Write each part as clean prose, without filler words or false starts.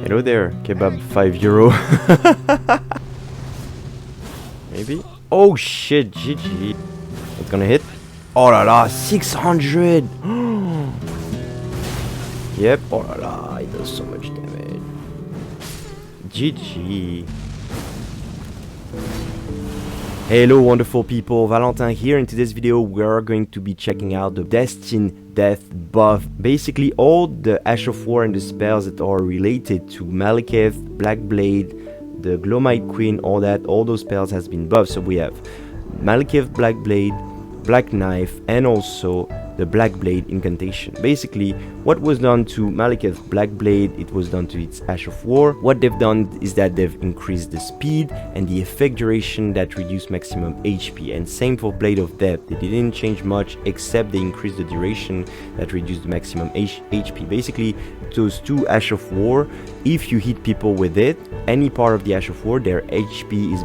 Hello there, kebab, €5. Maybe? Oh shit, GG. It's gonna hit. Oh la la, 600! Yep, oh la la, it does so much damage. GG. Hello wonderful people, Valentin here. In today's video we are going to be checking out the Destined Death buff. Basically all the Ash of War and the spells that are related to Malekith, Black Blade, the Glowmite Queen, all those spells has been buffed. So we have Malekith, Black Blade, Black Knife, and also the Black Blade incantation. Basically, what was done to Malekith Black Blade, it was done to its Ash of War. What they've done is that they've increased the speed and the effect duration that reduced maximum HP. And same for Blade of Death, they didn't change much except they increased the duration that reduced the maximum HP. Basically, those two Ash of War, if you hit people with it, any part of the Ash of War, their HP is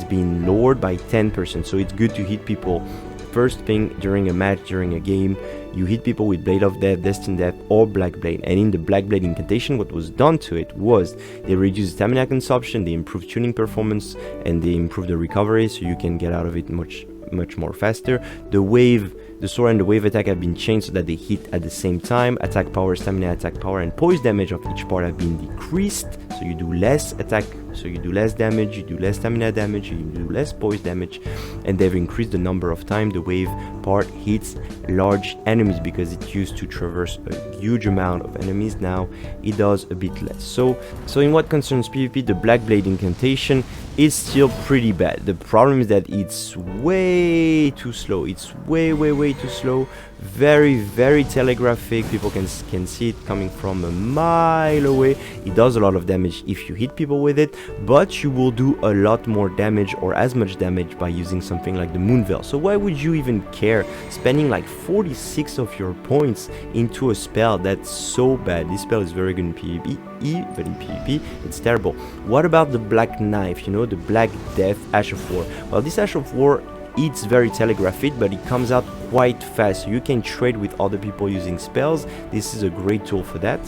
being lowered by 10%. So it's good to hit people first thing during a match, during a game. You hit people with Blade of Death, Destined Death, or Black Blade. And in the Black Blade incantation, what was done to it was they reduced stamina consumption, they improved tuning performance, and they improved the recovery, so you can get out of it much more faster. The sword and the wave attack have been changed so that they hit at the same time. Attack power, stamina, attack power, and poise damage of each part have been decreased. So you do less attack, so you do less damage, you do less stamina damage, you do less poise damage. And they've increased the number of time the wave part hits large enemies, because it used to traverse a huge amount of enemies. Now it does a bit less. So in what concerns PvP, the Black Blade incantation is still pretty bad. The problem is that it's way too slow. It's way too slow. Very telegraphic. People can see it coming from a mile away. It does a lot of damage if you hit people with it, but you will do a lot more damage, or as much damage, by using something like the Moonveil. So why would you even care spending like 46 of your points into a spell that's so bad? This spell is very good in PvE, but in PvP it's terrible. What about the Black Knife, you know, the Black Death Ash of War? Well, this Ash of War, it's very telegraphic, but it comes out quite fast, so you can trade with other people using spells. This is a great tool for that,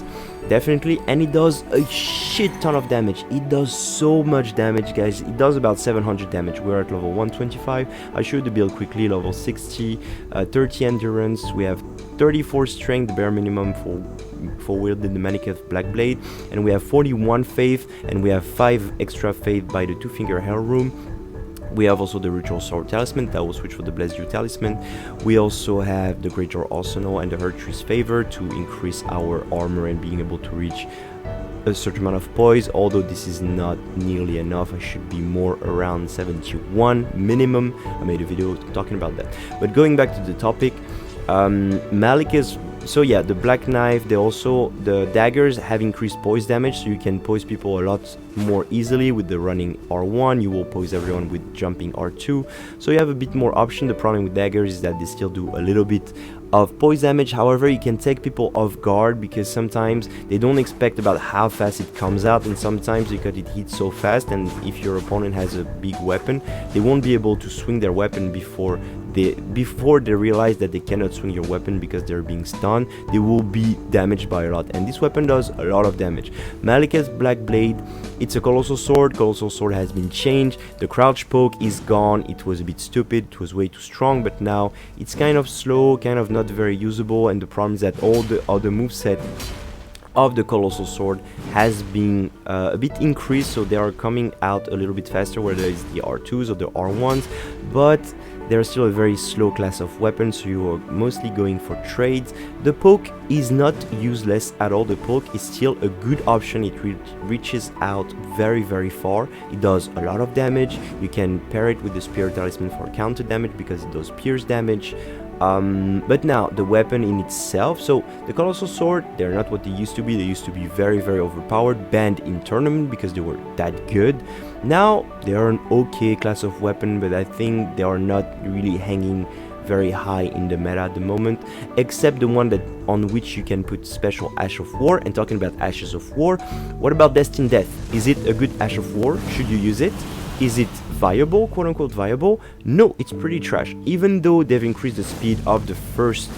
definitely. And it does a shit ton of damage. It does so much damage, guys. It does about 700 damage. We're at level 125. I'll show you the build quickly. Level 60, 30 endurance, we have 34 strength, the bare minimum for wielding the Malekith Black Blade, and we have 41 faith, and we have 5 extra faith by the 2-finger Hell Room. We have also the Ritual Sword Talisman, that will switch for the Blessed Dew Talisman. We also have the Great Draw Arsenal and the Hurtree's Favor to increase our armor and being able to reach a certain amount of poise, although this is not nearly enough. I should be more around 71 minimum. I made a video talking about that. But going back to the topic, Malekith's, so yeah, the Black Knife, the daggers have increased poise damage, so you can poise people a lot more easily with the running R1. You will poise everyone with jumping R2, so you have a bit more option. The problem with daggers is that they still do a little bit of poise damage. However, you can take people off guard, because sometimes they don't expect about how fast it comes out, and sometimes because it hits so fast, and if your opponent has a big weapon, they won't be able to swing their weapon before they realize that they cannot swing your weapon because they're being stunned. They will be damaged by a lot, and this weapon does a lot of damage. Malekith's Black Blade, it's a colossal sword. Colossal sword has been changed. The crouch poke is gone. It was a bit stupid, it was way too strong, but now it's kind of slow, kind of not very usable. And the problem is that all the other moveset of the Colossal Sword has been a bit increased, so they are coming out a little bit faster, whether it's the R2s or the R1s, but they're still a very slow class of weapons, so you are mostly going for trades. The poke is not useless at all. The poke is still a good option. It reaches out very far. It does a lot of damage. You can pair it with the Spear Talisman for counter damage, because it does pierce damage. But now the weapon in itself, so the Colossal Sword, they're not what they used to be. They used to be very overpowered, banned in tournament because they were that good. Now they are an okay class of weapon, but I think they are not really hanging very high in the meta at the moment, except the one that on which you can put special Ash of War. And talking about Ashes of War, what about Destined Death? Is it a good Ash of War? Should you use it? Is it viable, quote unquote viable? No, it's pretty trash. Even though they've increased the speed of the first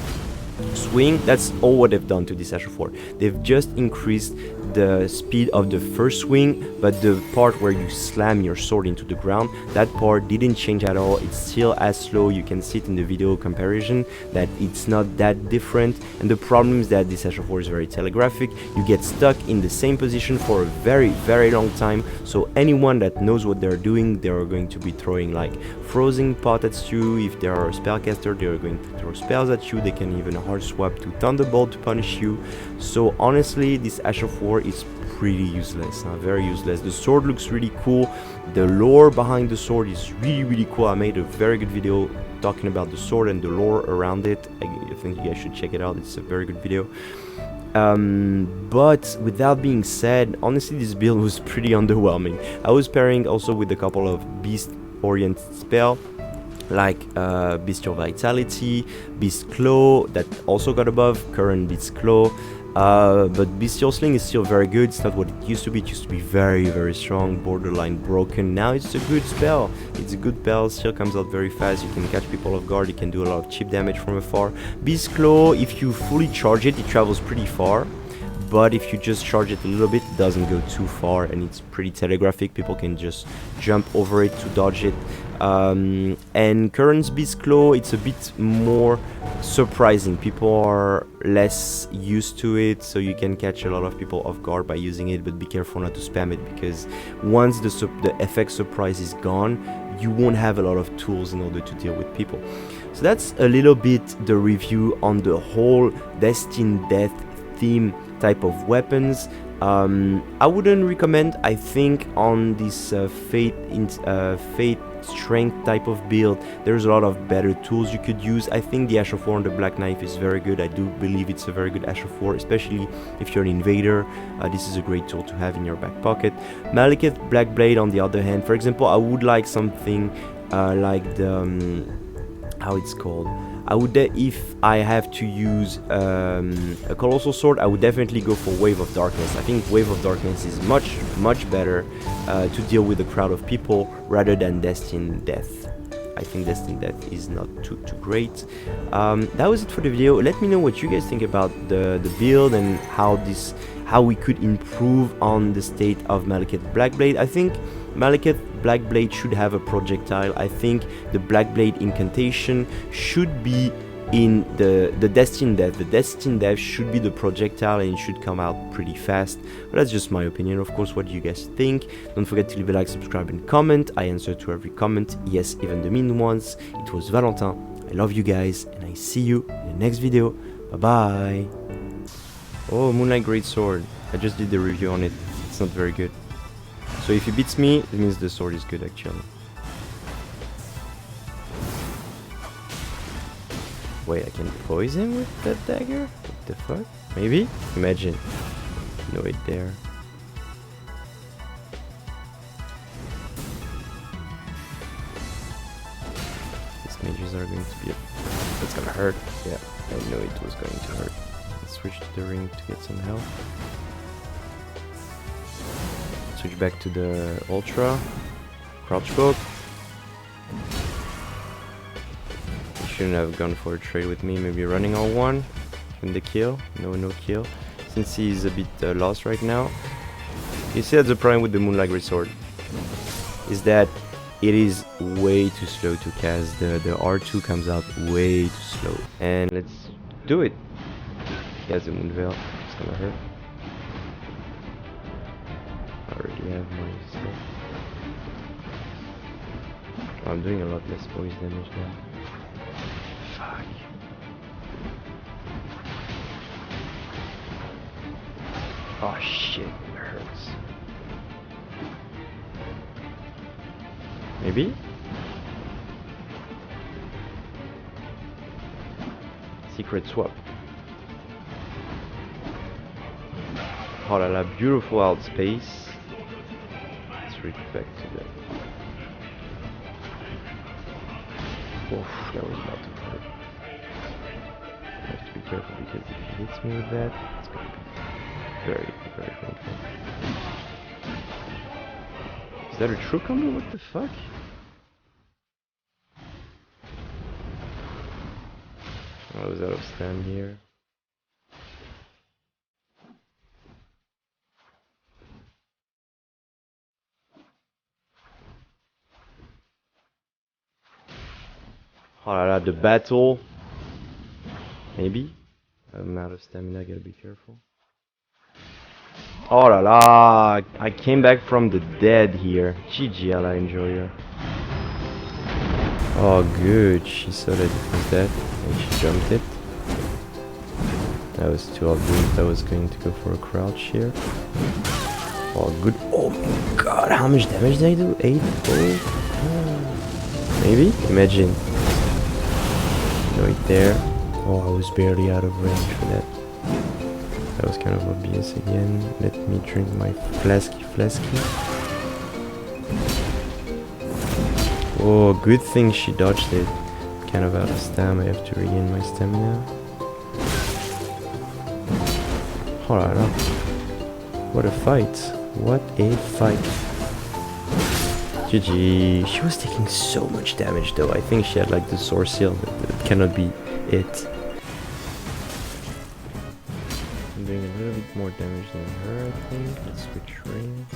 swing. That's all what they've done to this HF4. They've just increased the speed of the first swing, but the part where you slam your sword into the ground, that part didn't change at all. It's still as slow. You can see it in the video comparison that it's not that different, and the problem is that this HF4 is very telegraphic. You get stuck in the same position for a very long time, so anyone that knows what they're doing, they're going to be throwing like frozen pot at you. If they are a spellcaster, they're going to throw spells at you. They can even hard swap to Thunderbolt to punish you. So honestly, this HF4 is pretty useless, very useless. The sword looks really cool. The lore behind the sword is really cool. I made a very good video talking about the sword and the lore around it. I think you guys should check it out. It's a very good video. But with that being said, honestly, this build was pretty underwhelming. I was pairing also with a couple of beast oriented spell like Bestial Vitality, Beast Claw, that also got above current Beast Claw. But Bestial Sling is still very good. It's not what it used to be. It used to be very strong, borderline broken. Now it's a good spell. It's a good spell, still comes out very fast. You can catch people off guard. You can do a lot of chip damage from afar. Beast Claw, if you fully charge it, it travels pretty far. But if you just charge it a little bit, it doesn't go too far, and it's pretty telegraphic. People can just jump over it to dodge it. And current Beast Claw, it's a bit more surprising. People are less used to it, so you can catch a lot of people off guard by using it, but be careful not to spam it, because once the effect surprise is gone, you won't have a lot of tools in order to deal with people. So that's a little bit the review on the whole Destined Death theme type of weapons. I wouldn't recommend. I think on this fate strength type of build, there's a lot of better tools you could use. I think the HF4 on the Black Knife is very good. I do believe it's a very good HF4, especially if you're an invader. This is a great tool to have in your back pocket. Malekith Black Blade, on the other hand, for example, I would like something like the how it's called. I would, if I have to use a Colossal Sword, I would definitely go for Wave of Darkness. I think Wave of Darkness is much better to deal with a crowd of people rather than Destined Death. I think Destined Death is not too great. That was it for the video. Let me know what you guys think about the build and how we could improve on the state of Malekith Blackblade. I think Malekith Blackblade should have a projectile. I think the Blackblade incantation should be in the Destined Death. The Destined Death should be the projectile, and it should come out pretty fast. But that's just my opinion. Of course, what do you guys think? Don't forget to leave a like, subscribe, and comment. I answer to every comment, yes, even the mean ones. It was Valentin. I love you guys, and I see you in the next video. Bye bye. Oh, Moonlight Greatsword. I just did the review on it. It's not very good. So if he beats me, it means the sword is good actually. Wait, I can poison with that dagger? What the fuck? Maybe? Imagine. No, it there. These mages are going to be That's gonna hurt. Yeah, I know it was going to hurt. Let's switch to the ring to get some health. Switch back to the Ultra. Crouch poke. He shouldn't have gone for a trade with me. Maybe running on one. And the kill. No kill. Since he's a bit lost right now. You see, that's the problem with the Moonlight Greatsword. Is that it is way too slow to cast. The R2 comes out way too slow. And let's do it. He has the Moonveil. It's gonna hurt. I already have my stuff. Oh, I'm doing a lot less voice damage now. Fuck. Oh shit, it hurts. Maybe? Secret swap. Oh la la, beautiful outspace. Let's reach back to that. Oof, that was about to hurt. I have to be careful because if he hits me with that, it's gonna be very painful. Is that a true combo? What the fuck? I was out of stam here. Oh la la, the battle. Maybe? I'm out of stamina, gotta be careful. Oh la la, I came back from the dead here. GG, I enjoy her. Oh good, she saw that it was dead and she jumped it. That was too obvious. I was going to go for a crouch here. Oh good. Oh my god, how much damage did I do? 8? Oh. Maybe? Imagine. No hit there. Oh, I was barely out of range for that. That was kind of obvious again. Let me drink my flasky. Oh, good thing she dodged it. Kind of out of stam, I have to regain my stamina. Alright, what a fight. What a fight. GG. She was taking so much damage though. I think she had like the sword seal. That cannot be it. I'm doing a little bit more damage than her, I think. Let's switch rings.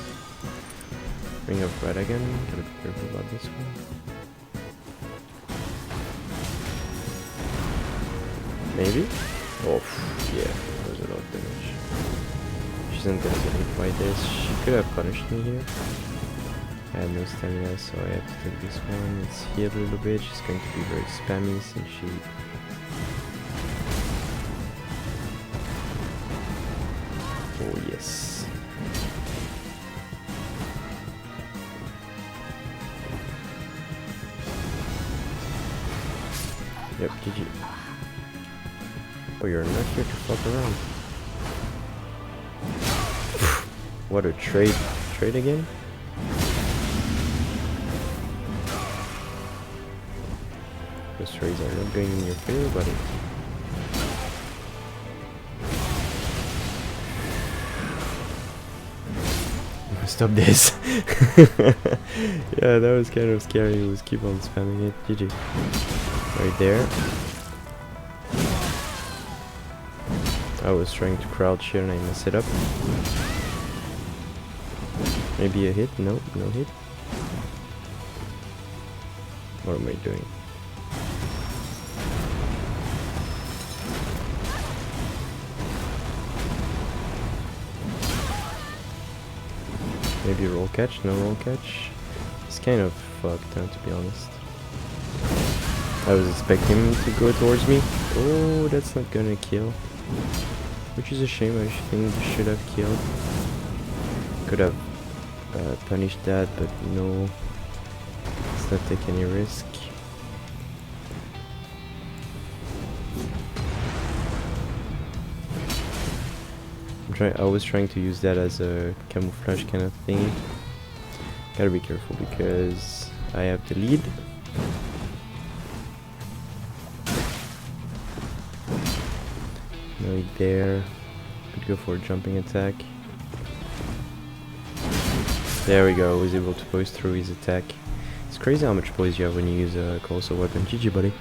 Ring of Red again. Gotta be careful about this one. Maybe? Oh, yeah. That was a lot of damage. She's not gonna get hit by this. She could have punished me here. I had no stamina, so I had to take this one. Let's heal a little bit. She's going to be very spammy since she... Oh yes. Yep, GG. Oh, you're not here to fuck around. What a trade. Trade again? Those trades are not going in your favor, buddy. Stop this. Yeah, that was kind of scary. He was keep on spamming it. GG. Right there. I was trying to crouch here and I messed it up. Maybe a hit? No, no hit. What am I doing? Maybe roll catch? No roll catch? It's kind of fucked now, to be honest. I was expecting him to go towards me. Oh, that's not gonna kill. Which is a shame, I think he should have killed. Could have punished that, but no. Let's not take any risk. I was trying to use that as a camouflage kind of thing. Gotta be careful because I have the lead. No hit there. Could go for a jumping attack. There we go. I was able to poise through his attack. It's crazy how much poise you have when you use a colossal weapon. GG, buddy.